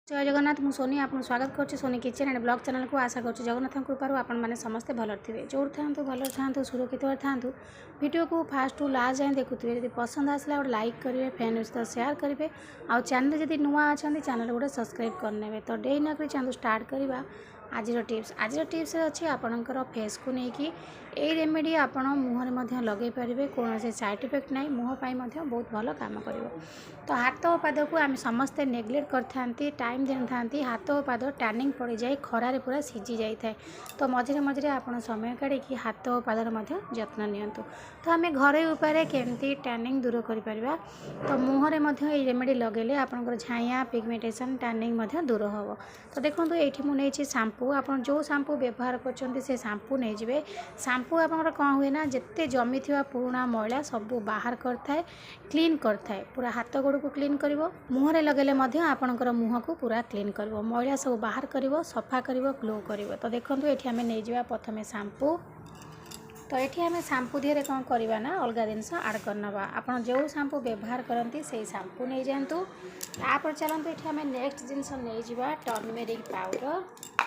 जय जगन्नाथ मु सोनी आपको स्वागत करुच्ची Soni kitchen and blog channel को आशा करुच्ची जगन्नाथ कृपार आपण मैंने समस्ते भल थे जो था भल था सुरक्षित था वीडियो को फास्ट टू लास्ट जाए देखुए जब पसंद आसला गोटे लाइक करेंगे फ्रेंड सहित शेयर करेंगे आउ चैनल जब नुआ अच्छा चैनल गोटे सब्सक्राइब करने तो डे ना चैनल स्टार्ट करवा आज टिप्स अच्छी आपणकर फेस को लेकिन ये रेमेडी आपण मुहर लगे पारे कौन से साइड इफेक्ट ना मुँह बहुत भल काम कर तो हाथ और पाद को आम समस्ते नेग्लेक्ट करते टाइम दे था हाथ और पाद टैनिंग पड़ जाए खरारे पूरा सीझी जाए तो मझे मझे आप समय काढ़ी हाथ और पादर जत्न नियंतु तो आम घरे उपाय केमती टैनिंग दूर कर तो मुहर ये रेमेडी लगेले आपंकर झाइया पिगमेंटेशन टैनिंग दूर हम तो देखो ये मुझे शैम्पू आप जो शैम्पू व्यवहार कर शैम्पू नहीं जाए शैम्पू आप कौन हुए ना जिते जमी थी पुराणा मैला सब बाहर करता क्लीन करता पूरा हाथ गोड़ को क्लीन कर मुहर लगेले आपणकर मुँह को पूरा क्लीन कर मैला सब बाहर कर सफा कर ग्लो कर तो देखो ये आम नहीं जावा प्रथम शैम्पू तो ये आम शैम्पू दिहरे कौन करवा ना अलग जिनस आड करनवा आप जो शैम्पू व्यवहार करती से शैम्पू नहीं जातु तापर चलते ये आम नेक्स्ट जिनस नहीं जावा टर्मेरिक पाउडर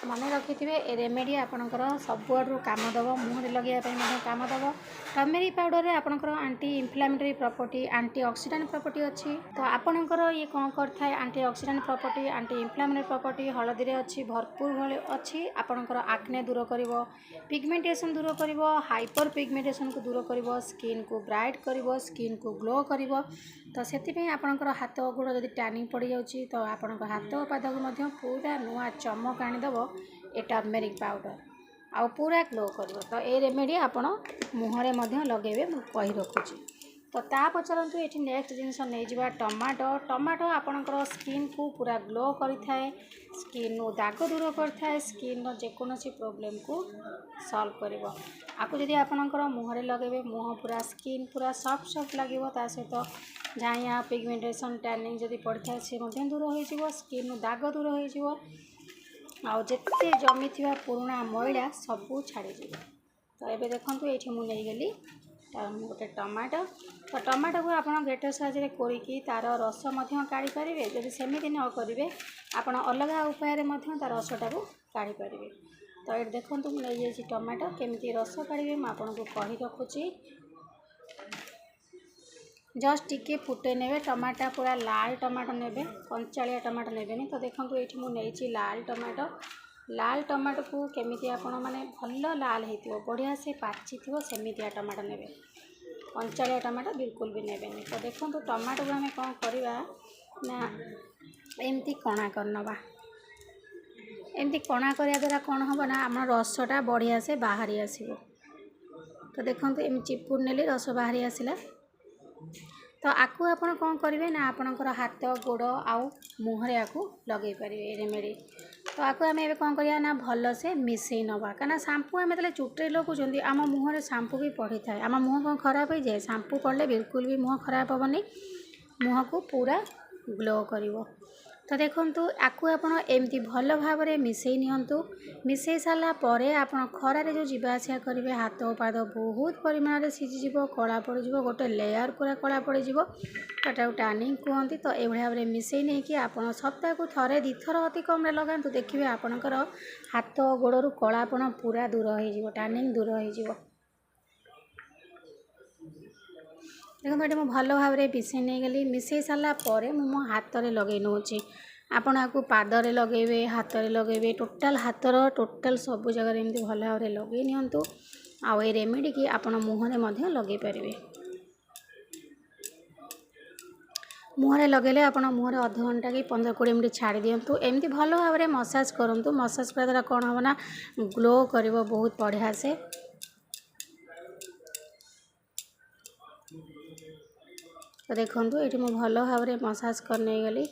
मन रखिथे ए रेमेडी आपणकर सबुआड़ू काम दब मुहर लगे काम दब टर्मेरिक पाउडर रे आपणकर aunty इनफ्लामेटरी property anti oxidant property अच्छी तो आपणकर ये कौन करता है anti oxidant property anti इनफ्लामेटरी property हलदी रे अच्छी भरपूर भाई अच्छी आपणकर आक्ने दूर कर पिगमेंटेशन दूर कर हाइपर पिगमेंटेशन को दूर कर स्किन को ब्राइट कर स्किन को ग्लो कर तो से आपणकर हाथ गोड़ जब टैनिंग पड़ जाऊँगी तो आपणकर हाथ पाद को पूरा नुआ चमक आनीदेव ये टर्मेरिक पाउडर आउ पूरा ग्लो कर तो ये रेमेडी आपण मुहरे लगेबे मु कही रखुची तो ता पचरतु ये नेक्स्ट जिनस नहीं जावा टमाटो आपणकर स्किन को पूरा ग्लो करें स्किन दाग दूर करता स्किन जेकोसी प्रॉब्लम को सॉल्व कर आपको जब आपणकर मुहरे लगेबे मुँह पूरा स्किन पूरा सॉफ्ट लगे ता सहित झाइया पिगमेंटेशन टैनिंग जब पड़ता है सी दूर हो स्किन दाग दूर हो आउ जिते जमी थी पुराणा मैला सबू छाड़ी तो ये देखो ये मुझे गली गोटे टमाटो तो टमाटो को आप ग्रेटर साइज कोरिकी तार रस काढ़ी पारे जब सेमती न करेंगे आप अलग उपाय तार रसटा को काढ़ी पारे तो ये देखो मुझे टमाटो केमी रस काढ़े मुझे कही रखुची जस्ट टिके फुटे ने टमाटा पूरा लाल टमाटो ने कंचालिया टमाटो ने तो देखो ये मुझे लाल टमाटो को केमी आप भल लाल हो बढ़िया से पाची थी सेमितिया टमाटो ने कंचालिया टमाटो बिल्कुल भी नेबेनि तो देखो टमाटो को आम कौन करवा ना एमती कणा करनवा एमती कणा करने द्वारा कौन हम ना आम रसटा बढ़िया से बाहरी आसो तो देखो एम चिपुर नेली रस बाहरी आसला तो आपको आपण कौन करेंगे ना आपणकर हाथ गोड़ आउ मुहरे आपको लगे पारे रेमेडी तो आपको आम ए कौन करवा ना भल से मिसई नवा कहीं शैम्पू आम जो चुटे लगुंट आम मुहर शैम्पू भी पड़ी था आम मुँह कौन खराब हो जाए शैम्पू पड़े बिल्कुल भी मुँह खराब हेनी मुँह को पूरा ग्लो कर तो देखो आपको आपड़ एमती भल भाव में मिसई नियंतु मिसई सारापर आप खरारे जो जीवा आसा करेंगे हाथ पाद बहुत परिमाण सीझीज कला पड़ गोटे लेयर पूरा कला पड़ा टैनिंग कहती तो ये भाव में मिसई नहीं कि आप सप्ताह को थे दिथर अति कम लगातु देखिए आपणकर हाथ गोड़ू कलापण पूरा दूर हो टैनिंग दूर हो देखो ये मुझे भल भाव में मिसई नहीं गली मिसई सारापर मो हाथ में लगे नौची आपण आपको पादरे लगेबे हाथ में लगेबे टोटाल हाथर टोटाल सब जगह एमती भल भाव में लगे नियंतु आउ ये रेमेडी की आपण मुहरे लगे पारे मुहरे लगेले आप मुहरे अध घंटा कि 15-20 मिनट छाड़ी दिंतु एमती भल भाव में मसाज करूँ मसाज कर द्वारा कौन हम ना ग्लो कर बहुत बढ़िया से तो देखो ये मुझे भल भाव में मसाज करने गली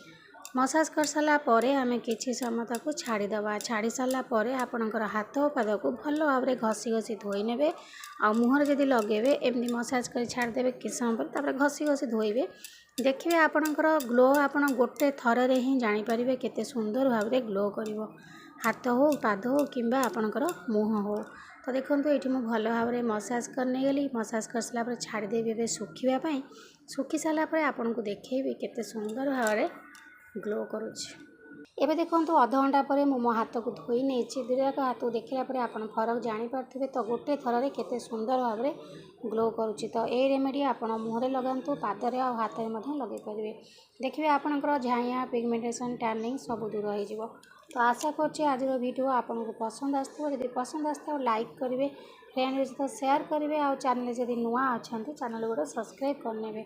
मसाज कर सारापर आम कि समय ताको छाड़ीदे छाड़ी सारापर आपणकर हाथ पाद को भल भाव में घसी घसी धोई ने आ मुहर जब लगेबे एमती मसाज कर छाड़ीदे कि समय पर घसी घसी धोइबे देखिए आपणकर ग्लो आपण गोटे थर ही जानीपारे केते सुंदर भाव में ग्लो कर हाथ हो पाद हो कि आपणकर मुँह हो तो देखो ये मुझे भल भाव में मसाज करने गली मसाज कर सारापर छाड़ीदेवी सुखापी ଶୁଖି ସାରିଲା ପରେ ଆପଣଙ୍କୁ ଦେଖେଇବି କେତେ ସୁନ୍ଦର ଭାବରେ ଗ୍ଲୋ କରୁଛି। ଏବେ ଦେଖନ୍ତୁ ଅଧଘଣ୍ଟା ପରେ ମୁଁ ମୋ ହାତକୁ ଧୋଇ ନେଇଛି। ଦୁଇଟାକ ହାତକୁ ଦେଖିଲା ପରେ ଆପଣ ଫରକ ଜାଣିପାରୁଥିବେ ତ ଗୋଟେ ଥରରେ କେତେ ସୁନ୍ଦର ଭାବରେ ଗ୍ଲୋ କରୁଛି। ତ ଏଇ ରେମେଡ଼ି ଆପଣ ମୁହଁରେ ଲଗାନ୍ତୁ, ପାଦରେ ଆଉ ହାତରେ ମଧ୍ୟ ଲଗାଇ ପାରିବେ। ଦେଖିବେ ଆପଣଙ୍କର ଝାଇଁଆ, ପିଗମେଣ୍ଟେସନ୍, ଟ୍ୟାନିଂ ସବୁ ଦୂର ହେଇଯିବ। ତ ଆଶା କରୁଛି ଆଜିର ଭିଡ଼ିଓ ଆପଣଙ୍କୁ ପସନ୍ଦ ଆସିଥିବ। ଯଦି ପସନ୍ଦ ଆସିଥିବ ଲାଇକ୍ କରିବେ, ଫ୍ରେଣ୍ଡଙ୍କ ସହିତ ସେୟାର କରିବେ, ଆଉ ଚ୍ୟାନେଲ୍ ଯଦି ନୂଆ ଅଛନ୍ତି ଚ୍ୟାନେଲ୍ ଗୋଟେ ସବସ୍କ୍ରାଇବ୍ କରିନେବେ।